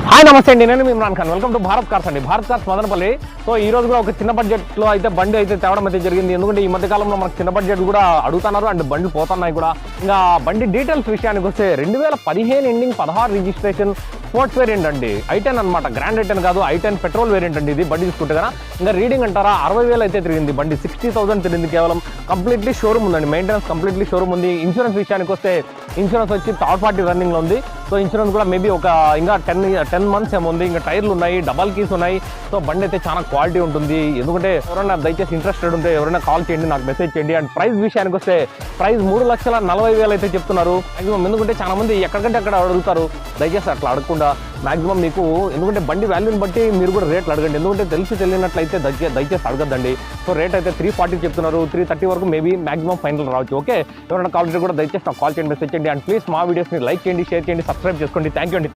Hi నమస్తే అండి, నేను Imran Khan. Welcome to Bharat cars అండి. భారత్ కార్స్ మదనపల్లి. సో ఈ రోజు కూడా ఒక చిన్న బడ్జెట్లో అయితే బండి అయితే తేవడం అయితే జరిగింది. ఎందుకంటే ఈ మధ్య కాలంలో మనకు చిన్న బడ్జెట్ కూడా అడుగుతున్నారు అండ్ బండ్లు పోతున్నాయి కూడా. ఇంకా బండి డీటెయిల్స్ విషయానికి వస్తే 2015 ఎండింగ్ 16 రిజిస్ట్రేషన్ స్పోర్ట్స్ వేరియంట్ అండి. i10 అనమాట, గ్రాండ్ i10 కాదు, i10 పెట్రోల్ వేరియంట్ అండి. ఇది బండి తీసుకుంటే కదా ఇంకా రీడింగ్ అంటారా 60,000 అయితే తిరిగింది బండి. 60,000 తిరిగింది కేవలం. కంప్లీట్లీ షోరూమ్ ఉందండి, మెయింటెనెన్స్ కంప్లీట్లీ షోరూమ్ ఉంది. ఇన్సూరెన్స్ విషయానికి వస్తే ఇన్సూరెన్స్ వచ్చి థర్డ్ పార్టీ రన్నింగ్లో ఉంది. సో ఇన్సూరెన్స్ కూడా మేబీ ఒక ఇంకా 10 మంత్స్ ఏమో ఉంది. ఇంకా టైర్లు ఉన్నాయి, డబల్ కీస్ ఉన్నాయి. సో బండి అయితే చాలా క్వాలిటీ ఉంటుంది. ఎందుకంటే ఎవరైనా దయచేసి ఇంట్రెస్టెడ్ ఉంటే ఎవరైనా కాల్ చేయండి, నాకు మెసేజ్ చేయండి. అండ్ ప్రైస్ విషయానికి వస్తే ప్రైస్ 3,40,000 అయితే చెప్తున్నారు మాక్సిమం. ఎందుకంటే చాలా మంది ఎక్కడికంటే అక్కడ అడుగుతారు, దయచేసి అట్లా అడగకుండా మాక్సిమం మీకు, ఎందుకంటే బండి వాల్యూని బట్టి మీరు కూడా రేట్లు అడగండి. ఎందుకంటే తెలియనట్లయితే దయచేసి అడగద్దండి. సో రేట్ అయితే 340 చెప్తున్నారు, 330 వరకు మేబీ మాక్సిమం ఫైనల్ రావచ్చు. ఓకే, ఎవరైనా కాల్ కూడా దయచేసి నాకు కాల్ చేయండి, మెసేజ్ చేయండి. అండ్ ప్లీజ్ మా వీడియోస్ని లైక్ చేయండి, షేర్ చేయండి, సబ్స్క్రైబ్ చేసుకోండి. థ్యాంక్ యూ అండి.